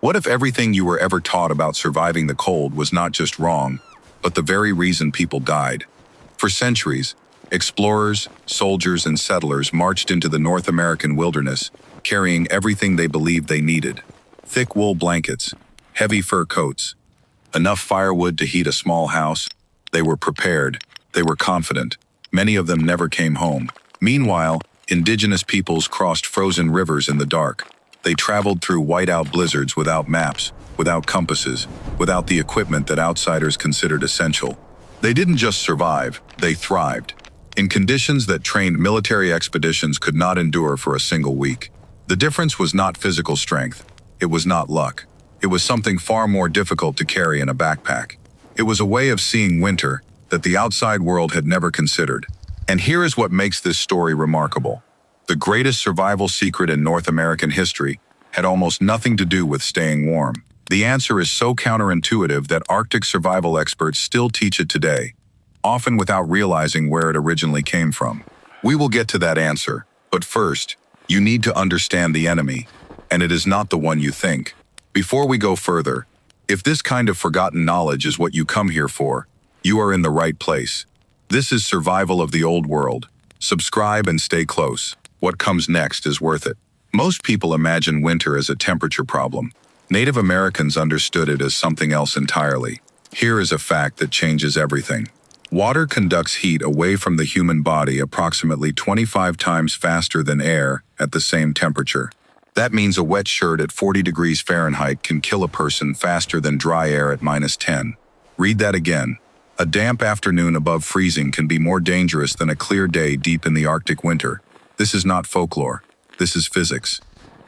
What if everything you were ever taught about surviving the cold was not just wrong, but the very reason people died? For centuries, explorers, soldiers, and settlers marched into the North American wilderness, carrying everything they believed they needed. Thick wool blankets, heavy fur coats, enough firewood to heat a small house. They were prepared. They were confident. Many of them never came home. Meanwhile, indigenous peoples crossed frozen rivers in the dark. They traveled through whiteout blizzards without maps, without compasses, without the equipment that outsiders considered essential. They didn't just survive, they thrived. In conditions that trained military expeditions could not endure for a single week. The difference was not physical strength. It was not luck. It was something far more difficult to carry in a backpack. It was a way of seeing winter that the outside world had never considered. And here is what makes this story remarkable. The greatest survival secret in North American history had almost nothing to do with staying warm. The answer is so counterintuitive that Arctic survival experts still teach it today, often without realizing where it originally came from. We will get to that answer, but first, you need to understand the enemy, and it is not the one you think. Before we go further, if this kind of forgotten knowledge is what you come here for, you are in the right place. This is Survival of the Old World. Subscribe and stay close. What comes next is worth it. Most people imagine winter as a temperature problem. Native Americans understood it as something else entirely. Here is a fact that changes everything. Water conducts heat away from the human body approximately 25 times faster than air at the same temperature. That means a wet shirt at 40 degrees Fahrenheit can kill a person faster than dry air at -10. Read that again. A damp afternoon above freezing can be more dangerous than a clear day deep in the Arctic winter. This is not folklore. This is physics.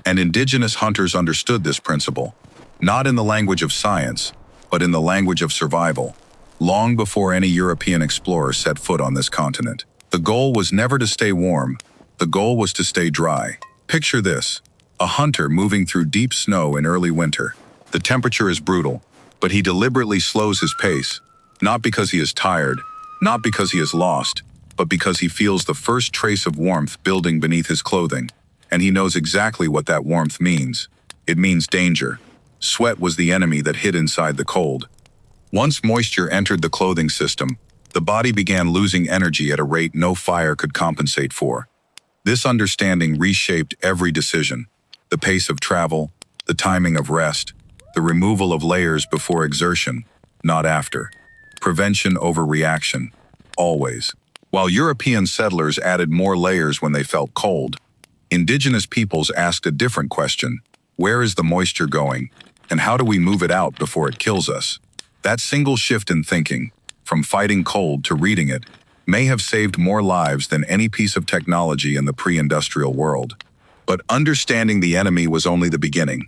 And indigenous hunters understood this principle, not in the language of science, but in the language of survival, long before any European explorer set foot on this continent. The goal was never to stay warm. The goal was to stay dry. Picture this: a hunter moving through deep snow in early winter. The temperature is brutal, but he deliberately slows his pace, not because he is tired, not because he is lost, but because he feels the first trace of warmth building beneath his clothing, and he knows exactly what that warmth means. It means danger. Sweat was the enemy that hid inside the cold. Once moisture entered the clothing system, the body began losing energy at a rate no fire could compensate for. This understanding reshaped every decision: the pace of travel, the timing of rest, the removal of layers before exertion, not after. Prevention over reaction, always. While European settlers added more layers when they felt cold, indigenous peoples asked a different question: where is the moisture going, and how do we move it out before it kills us? That single shift in thinking, from fighting cold to reading it, may have saved more lives than any piece of technology in the pre-industrial world. But understanding the enemy was only the beginning,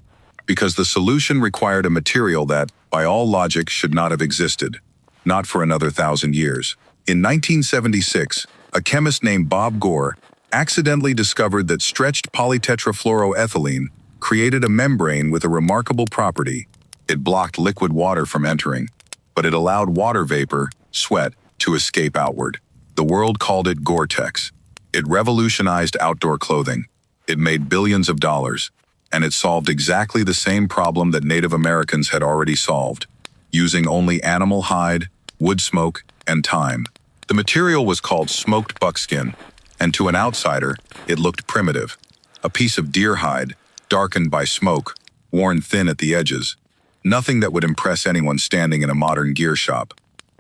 because the solution required a material that, by all logic, should not have existed, not for another 1,000 years. In 1976, a chemist named Bob Gore accidentally discovered that stretched polytetrafluoroethylene created a membrane with a remarkable property. It blocked liquid water from entering, but it allowed water vapor, sweat, to escape outward. The world called it Gore-Tex. It revolutionized outdoor clothing. It made billions of dollars, and it solved exactly the same problem that Native Americans had already solved, using only animal hide, wood smoke, and time. The material was called smoked buckskin, and to an outsider, it looked primitive. A piece of deer hide, darkened by smoke, worn thin at the edges. Nothing that would impress anyone standing in a modern gear shop.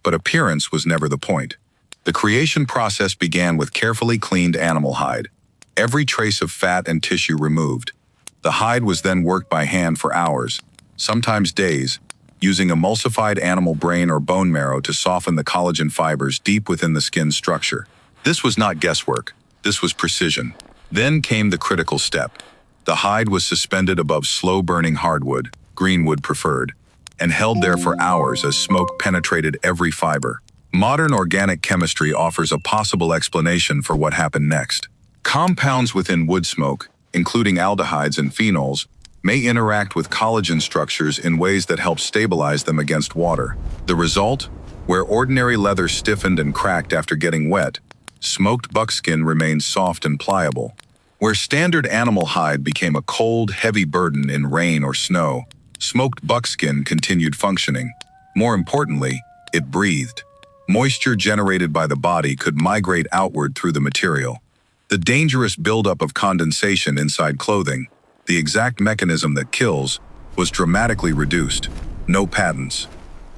But appearance was never the point. The creation process began with carefully cleaned animal hide, every trace of fat and tissue removed. The hide was then worked by hand for hours, sometimes days, using emulsified animal brain or bone marrow to soften the collagen fibers deep within the skin's structure. This was not guesswork. This was precision. Then came the critical step. The hide was suspended above slow-burning hardwood, greenwood preferred, and held there for hours as smoke penetrated every fiber. Modern organic chemistry offers a possible explanation for what happened next. Compounds within wood smoke, including aldehydes and phenols, may interact with collagen structures in ways that help stabilize them against water. The result? Where ordinary leather stiffened and cracked after getting wet, smoked buckskin remained soft and pliable. Where standard animal hide became a cold, heavy burden in rain or snow, smoked buckskin continued functioning. More importantly, it breathed. Moisture generated by the body could migrate outward through the material. The dangerous buildup of condensation inside clothing, the exact mechanism that kills, was dramatically reduced. No patents,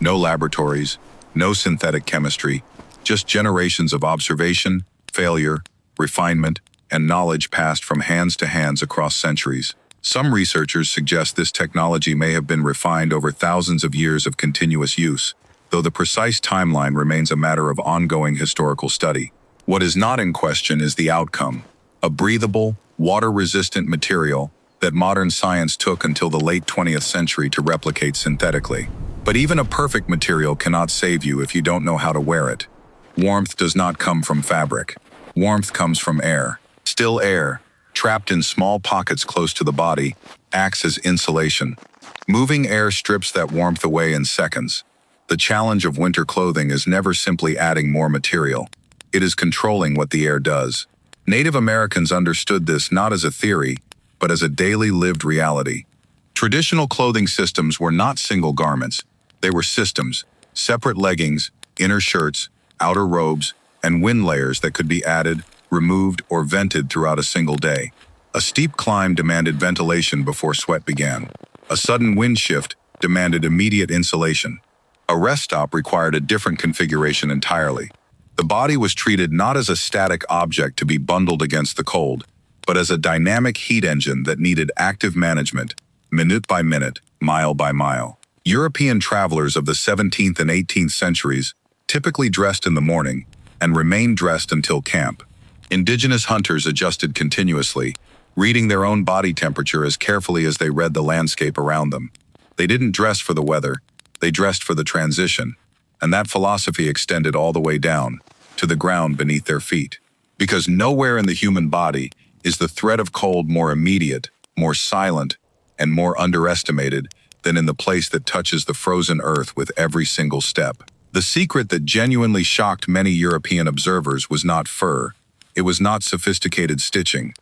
no laboratories, no synthetic chemistry, just generations of observation, failure, refinement, and knowledge passed from hands to hands across centuries. Some researchers suggest this technology may have been refined over thousands of years of continuous use, though the precise timeline remains a matter of ongoing historical study. What is not in question is the outcome: a breathable, water-resistant material that modern science took until the late 20th century to replicate synthetically. But even a perfect material cannot save you if you don't know how to wear it. Warmth does not come from fabric. Warmth comes from air. Still air, trapped in small pockets close to the body, acts as insulation. Moving air strips that warmth away in seconds. The challenge of winter clothing is never simply adding more material. It is controlling what the air does. Native Americans understood this not as a theory, but as a daily lived reality. Traditional clothing systems were not single garments. They were systems: separate leggings, inner shirts, outer robes, and wind layers that could be added, removed, or vented throughout a single day. A steep climb demanded ventilation before sweat began. A sudden wind shift demanded immediate insulation. A rest stop required a different configuration entirely. The body was treated not as a static object to be bundled against the cold, but as a dynamic heat engine that needed active management, minute by minute, mile by mile. European travelers of the 17th and 18th centuries typically dressed in the morning and remained dressed until camp. Indigenous hunters adjusted continuously, reading their own body temperature as carefully as they read the landscape around them. They didn't dress for the weather, they dressed for the transition, and that philosophy extended all the way down, to the ground beneath their feet. Because nowhere in the human body is the threat of cold more immediate, more silent, and more underestimated than in the place that touches the frozen earth with every single step. The secret that genuinely shocked many European observers was not fur. It was not sophisticated stitching.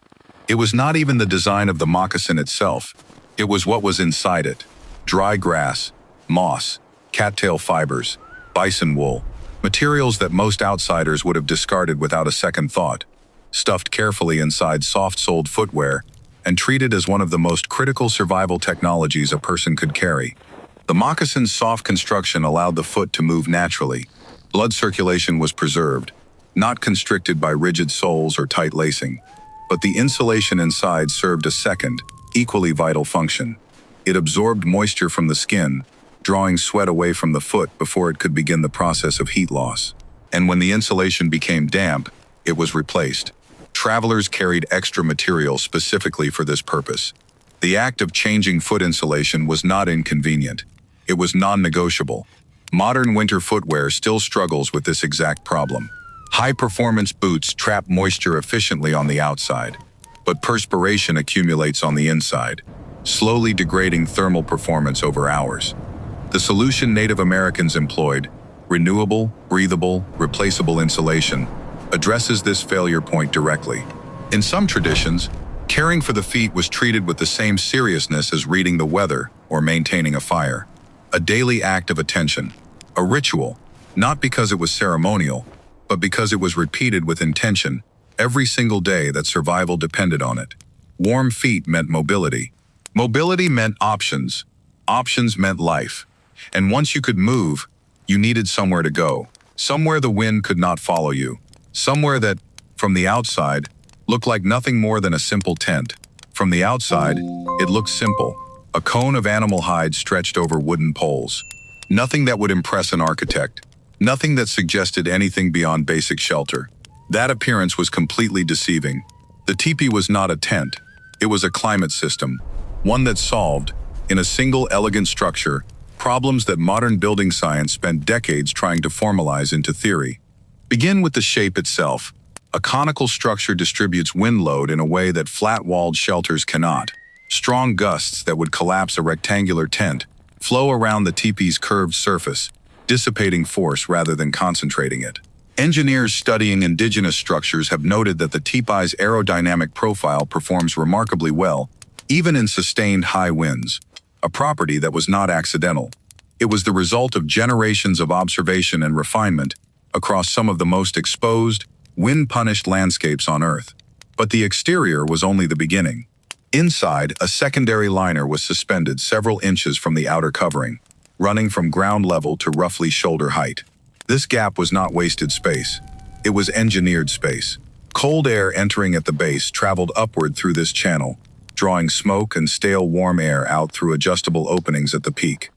It was not even the design of the moccasin itself. It was what was inside it: dry grass, moss, cattail fibers, bison wool, materials that most outsiders would have discarded without a second thought, stuffed carefully inside soft-soled footwear and treated as one of the most critical survival technologies a person could carry. The moccasin's soft construction allowed the foot to move naturally. Blood circulation was preserved, not constricted by rigid soles or tight lacing, but the insulation inside served a second, equally vital function. It absorbed moisture from the skin, drawing sweat away from the foot before it could begin the process of heat loss. And when the insulation became damp, it was replaced. Travelers carried extra material specifically for this purpose. The act of changing foot insulation was not inconvenient. It was non-negotiable. Modern winter footwear still struggles with this exact problem. High-performance boots trap moisture efficiently on the outside, but perspiration accumulates on the inside, slowly degrading thermal performance over hours. The solution Native Americans employed, renewable, breathable, replaceable insulation, addresses this failure point directly. In some traditions, caring for the feet was treated with the same seriousness as reading the weather or maintaining a fire. A daily act of attention, a ritual, not because it was ceremonial, but because it was repeated with intention every single day that survival depended on it. Warm feet meant mobility. Mobility meant options. Options meant life. And once you could move, you needed somewhere to go. Somewhere the wind could not follow you. Somewhere that, from the outside, looked like nothing more than a simple tent. From the outside, it looked simple. A cone of animal hide stretched over wooden poles. Nothing that would impress an architect. Nothing that suggested anything beyond basic shelter. That appearance was completely deceiving. The teepee was not a tent. It was a climate system. One that solved, in a single elegant structure, problems that modern building science spent decades trying to formalize into theory. Begin with the shape itself. A conical structure distributes wind load in a way that flat-walled shelters cannot. Strong gusts that would collapse a rectangular tent flow around the teepee's curved surface, dissipating force rather than concentrating it. Engineers studying indigenous structures have noted that the tipis' aerodynamic profile performs remarkably well, even in sustained high winds, a property that was not accidental. It was the result of generations of observation and refinement across some of the most exposed, wind-punished landscapes on Earth. But the exterior was only the beginning. Inside, a secondary liner was suspended several inches from the outer covering, running from ground level to roughly shoulder height. This gap was not wasted space. It was engineered space. Cold air entering at the base traveled upward through this channel, drawing smoke and stale warm air out through adjustable openings at the peak.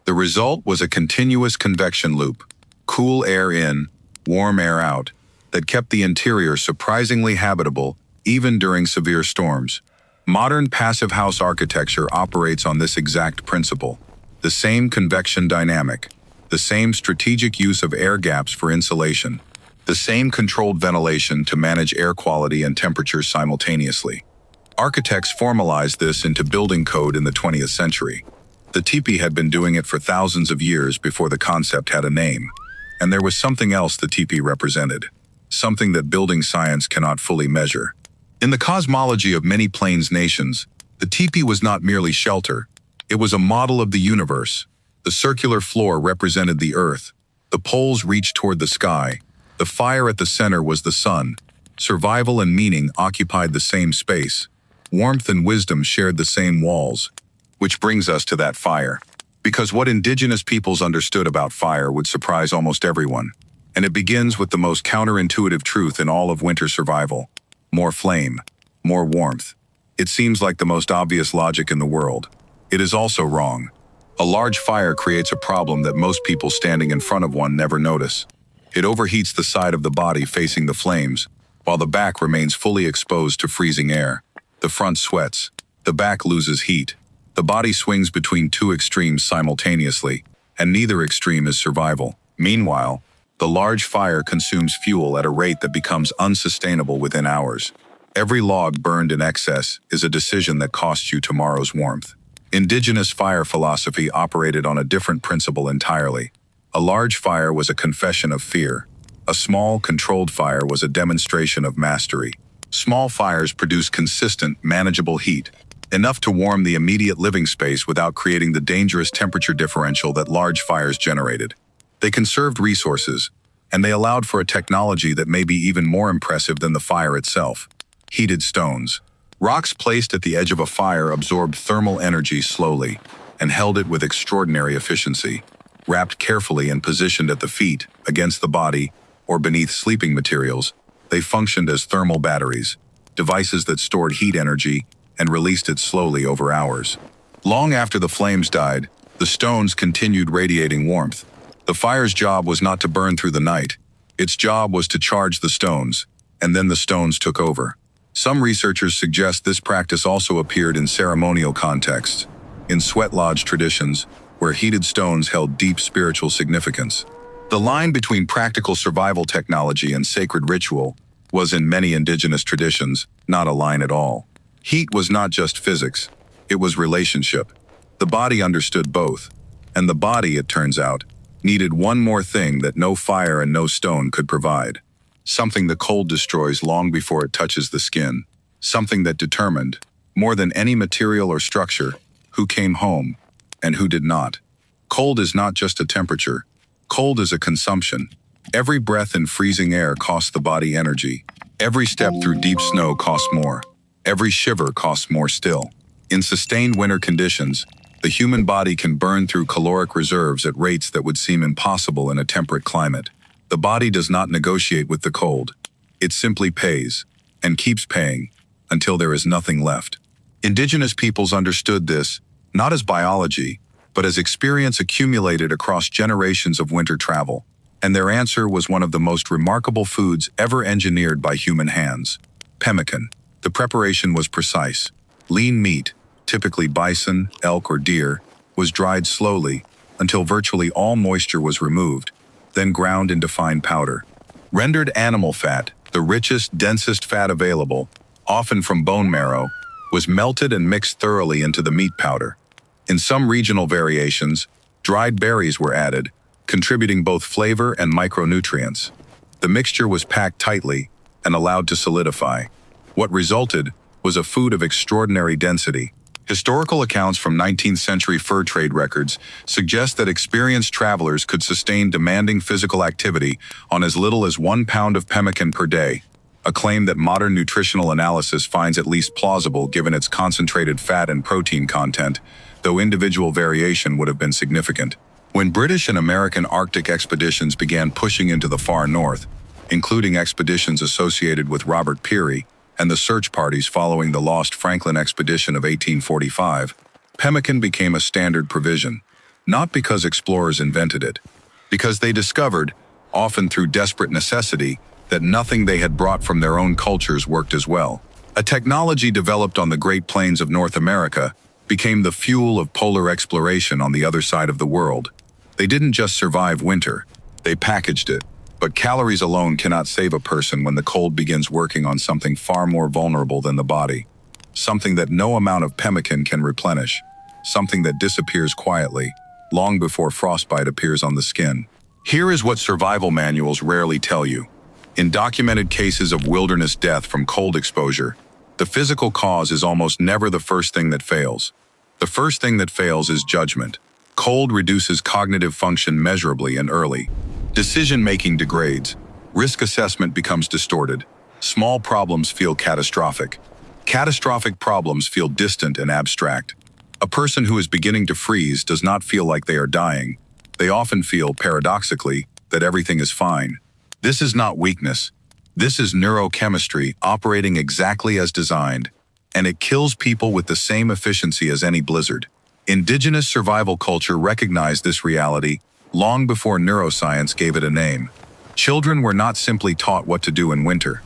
The result was a continuous convection loop, cool air in, warm air out, that kept the interior surprisingly habitable even during severe storms. Modern passive house architecture operates on this exact principle. The same convection dynamic, the same strategic use of air gaps for insulation, the same controlled ventilation to manage air quality and temperature simultaneously. Architects formalized this into building code in the 20th century. The teepee had been doing it for thousands of years before the concept had a name. And there was something else the teepee represented, something that building science cannot fully measure. In the cosmology of many plains nations, the teepee was not merely shelter. It was a model of the universe. The circular floor represented the earth. The poles reached toward the sky. The fire at the center was the sun. Survival and meaning occupied the same space. Warmth and wisdom shared the same walls. Which brings us to that fire. Because what indigenous peoples understood about fire would surprise almost everyone. And it begins with the most counterintuitive truth in all of winter survival. More flame, more warmth. It seems like the most obvious logic in the world. It is also wrong. A large fire creates a problem that most people standing in front of one never notice. It overheats the side of the body facing the flames, while the back remains fully exposed to freezing air. The front sweats. The back loses heat. The body swings between two extremes simultaneously, and neither extreme is survival. Meanwhile, the large fire consumes fuel at a rate that becomes unsustainable within hours. Every log burned in excess is a decision that costs you tomorrow's warmth. Indigenous fire philosophy operated on a different principle entirely. A large fire was a confession of fear. A small, controlled fire was a demonstration of mastery. Small fires produced consistent, manageable heat, enough to warm the immediate living space without creating the dangerous temperature differential that large fires generated. They conserved resources, and they allowed for a technology that may be even more impressive than the fire itself. Heated stones. Rocks placed at the edge of a fire absorbed thermal energy slowly and held it with extraordinary efficiency. Wrapped carefully and positioned at the feet, against the body, or beneath sleeping materials, they functioned as thermal batteries, devices that stored heat energy and released it slowly over hours. Long after the flames died, the stones continued radiating warmth. The fire's job was not to burn through the night. Its job was to charge the stones, and then the stones took over. Some researchers suggest this practice also appeared in ceremonial contexts, in sweat lodge traditions, where heated stones held deep spiritual significance. The line between practical survival technology and sacred ritual was in many indigenous traditions not a line at all. Heat was not just physics, it was relationship. The body understood both, and the body, it turns out, needed one more thing that no fire and no stone could provide. Something the cold destroys long before it touches the skin. Something that determined, more than any material or structure, who came home and who did not. Cold is not just a temperature. Cold is a consumption. Every breath in freezing air costs the body energy. Every step through deep snow costs more. Every shiver costs more still. In sustained winter conditions, the human body can burn through caloric reserves at rates that would seem impossible in a temperate climate. The body does not negotiate with the cold. It simply pays, and keeps paying, until there is nothing left. Indigenous peoples understood this, not as biology, but as experience accumulated across generations of winter travel. And their answer was one of the most remarkable foods ever engineered by human hands. Pemmican. The preparation was precise. Lean meat, typically bison, elk, or deer, was dried slowly until virtually all moisture was removed, then ground into fine powder. Rendered animal fat, the richest, densest fat available, often from bone marrow, was melted and mixed thoroughly into the meat powder. In some regional variations, dried berries were added, contributing both flavor and micronutrients. The mixture was packed tightly and allowed to solidify. What resulted was a food of extraordinary density. Historical accounts from 19th century fur trade records suggest that experienced travelers could sustain demanding physical activity on as little as 1 pound of pemmican per day, a claim that modern nutritional analysis finds at least plausible given its concentrated fat and protein content, though individual variation would have been significant. When British and American Arctic expeditions began pushing into the far north, including expeditions associated with Robert Peary and the search parties following the lost Franklin expedition of 1845, pemmican became a standard provision, not because explorers invented it, because they discovered, often through desperate necessity, that nothing they had brought from their own cultures worked as well. A technology developed on the Great Plains of North America became the fuel of polar exploration on the other side of the world. They didn't just survive winter, they packaged it. But calories alone cannot save a person when the cold begins working on something far more vulnerable than the body. Something that no amount of pemmican can replenish. Something that disappears quietly, long before frostbite appears on the skin. Here is what survival manuals rarely tell you. In documented cases of wilderness death from cold exposure, the physical cause is almost never the first thing that fails. The first thing that fails is judgment. Cold reduces cognitive function measurably and early. Decision-making degrades. Risk assessment becomes distorted. Small problems feel catastrophic. Catastrophic problems feel distant and abstract. A person who is beginning to freeze does not feel like they are dying. They often feel, paradoxically, that everything is fine. This is not weakness. This is neurochemistry operating exactly as designed, and it kills people with the same efficiency as any blizzard. Indigenous survival culture recognized this reality long before neuroscience gave it a name. Children were not simply taught what to do in winter.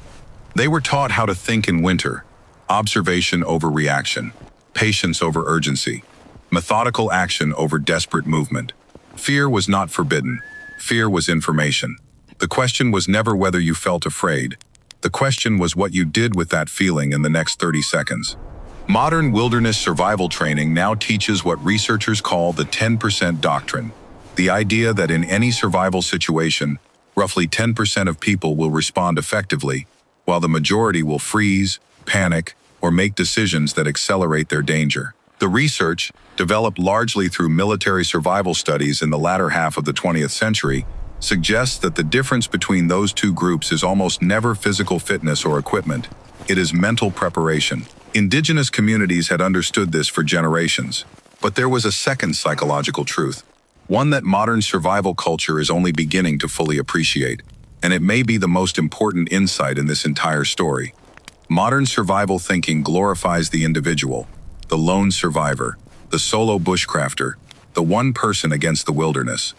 They were taught how to think in winter. Observation over reaction, patience over urgency, methodical action over desperate movement. Fear was not forbidden. Fear was information. The question was never whether you felt afraid. The question was what you did with that feeling in the next 30 seconds. Modern wilderness survival training now teaches what researchers call the 10% doctrine. The idea that in any survival situation, roughly 10% of people will respond effectively, while the majority will freeze, panic, or make decisions that accelerate their danger. The research, developed largely through military survival studies in the latter half of the 20th century, suggests that the difference between those two groups is almost never physical fitness or equipment. It is mental preparation. Indigenous communities had understood this for generations, but there was a second psychological truth. One that modern survival culture is only beginning to fully appreciate, and it may be the most important insight in this entire story. Modern survival thinking glorifies the individual, the lone survivor, the solo bushcrafter, the one person against the wilderness.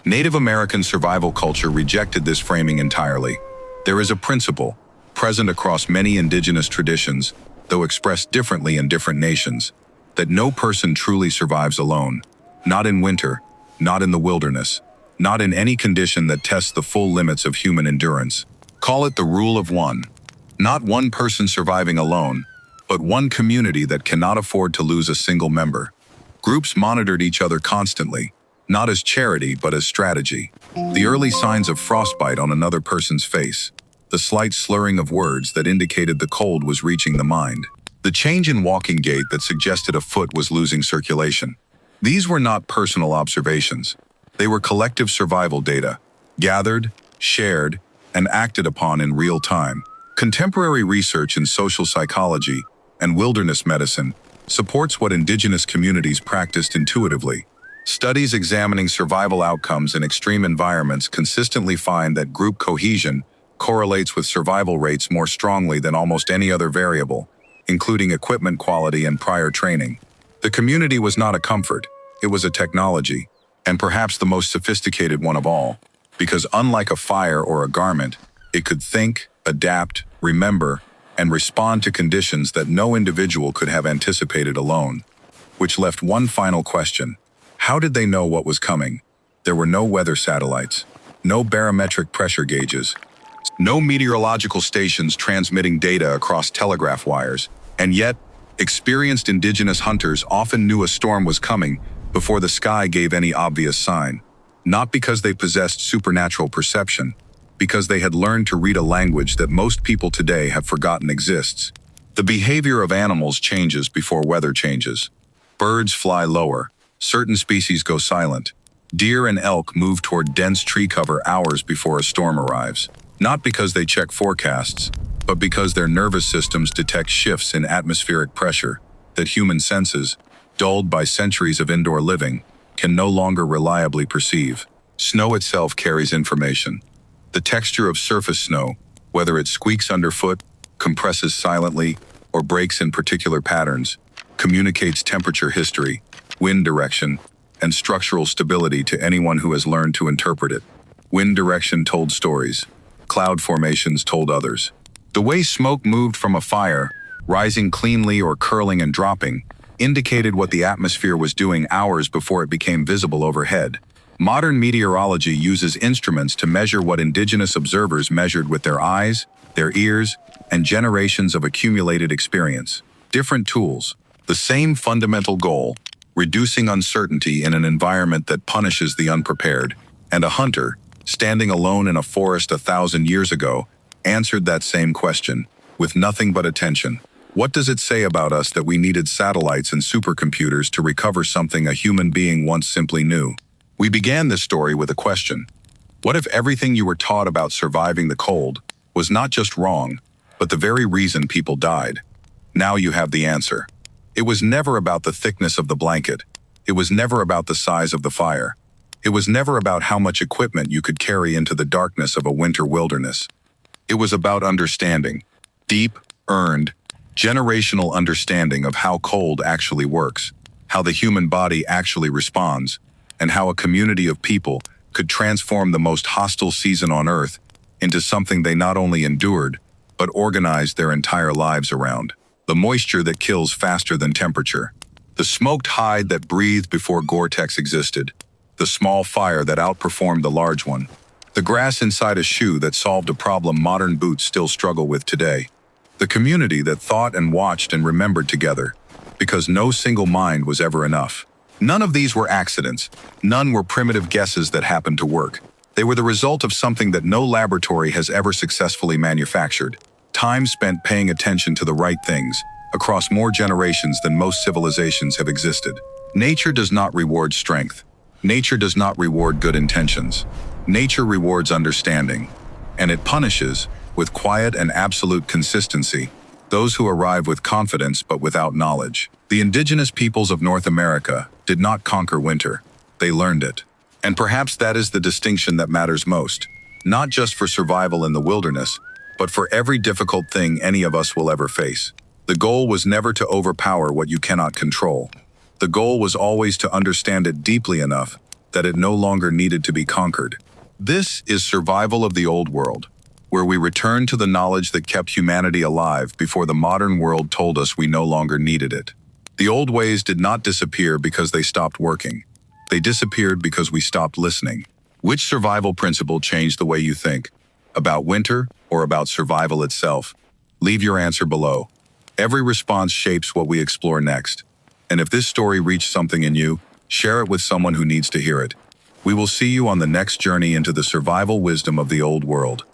Native American survival culture rejected this framing entirely. There is a principle, present across many indigenous traditions, though expressed differently in different nations, that no person truly survives alone, not in winter, not in the wilderness, not in any condition that tests the full limits of human endurance. Call it the rule of one. Not one person surviving alone, but one community that cannot afford to lose a single member. Groups monitored each other constantly, not as charity but as strategy. The early signs of frostbite on another person's face, the slight slurring of words that indicated the cold was reaching the mind, the change in walking gait that suggested a foot was losing circulation. These were not personal observations. They were collective survival data, gathered, shared, and acted upon in real time. Contemporary research in social psychology and wilderness medicine supports what indigenous communities practiced intuitively. Studies examining survival outcomes in extreme environments consistently find that group cohesion correlates with survival rates more strongly than almost any other variable, including equipment quality and prior training. The community was not a comfort, it was a technology, and perhaps the most sophisticated one of all, because unlike a fire or a garment, it could think, adapt, remember, and respond to conditions that no individual could have anticipated alone. Which left one final question. How did they know what was coming? There were no weather satellites, no barometric pressure gauges, no meteorological stations transmitting data across telegraph wires, and yet, experienced indigenous hunters often knew a storm was coming before the sky gave any obvious sign, not because they possessed supernatural perception, because they had learned to read a language that most people today have forgotten exists. The behavior of animals changes before weather changes. Birds fly lower, certain species go silent. Deer and elk move toward dense tree cover hours before a storm arrives, not because they check forecasts, but because their nervous systems detect shifts in atmospheric pressure that human senses, dulled by centuries of indoor living, can no longer reliably perceive. Snow itself carries information. The texture of surface snow, whether it squeaks underfoot, compresses silently, or breaks in particular patterns, communicates temperature history, wind direction, and structural stability to anyone who has learned to interpret it. Wind direction told stories. Cloud formations told others. The way smoke moved from a fire, rising cleanly or curling and dropping, indicated what the atmosphere was doing hours before it became visible overhead. Modern meteorology uses instruments to measure what indigenous observers measured with their eyes, their ears, and generations of accumulated experience. Different tools, the same fundamental goal, reducing uncertainty in an environment that punishes the unprepared. And a hunter, standing alone in a forest 1,000 years ago, answered that same question, with nothing but attention. What does it say about us that we needed satellites and supercomputers to recover something a human being once simply knew? We began this story with a question. What if everything you were taught about surviving the cold was not just wrong, but the very reason people died? Now you have the answer. It was never about the thickness of the blanket. It was never about the size of the fire. It was never about how much equipment you could carry into the darkness of a winter wilderness. It was about understanding, deep, earned, generational understanding of how cold actually works, how the human body actually responds, and how a community of people could transform the most hostile season on Earth into something they not only endured, but organized their entire lives around. The moisture that kills faster than temperature. The smoked hide that breathed before Gore-Tex existed. The small fire that outperformed the large one. The grass inside a shoe that solved a problem modern boots still struggle with today. The community that thought and watched and remembered together, because no single mind was ever enough. None of these were accidents. None were primitive guesses that happened to work. They were the result of something that no laboratory has ever successfully manufactured. Time spent paying attention to the right things, across more generations than most civilizations have existed. Nature does not reward strength. Nature does not reward good intentions. Nature rewards understanding. And it punishes, with quiet and absolute consistency, those who arrive with confidence but without knowledge. The indigenous peoples of North America did not conquer winter. They learned it. And perhaps that is the distinction that matters most, not just for survival in the wilderness, but for every difficult thing any of us will ever face. The goal was never to overpower what you cannot control. The goal was always to understand it deeply enough that it no longer needed to be conquered. This is survival of the old world, where we return to the knowledge that kept humanity alive before the modern world told us we no longer needed it. The old ways did not disappear because they stopped working. They disappeared because we stopped listening. Which survival principle changed the way you think? About winter or about survival itself? Leave your answer below. Every response shapes what we explore next. And if this story reached something in you, share it with someone who needs to hear it. We will see you on the next journey into the survival wisdom of the old world.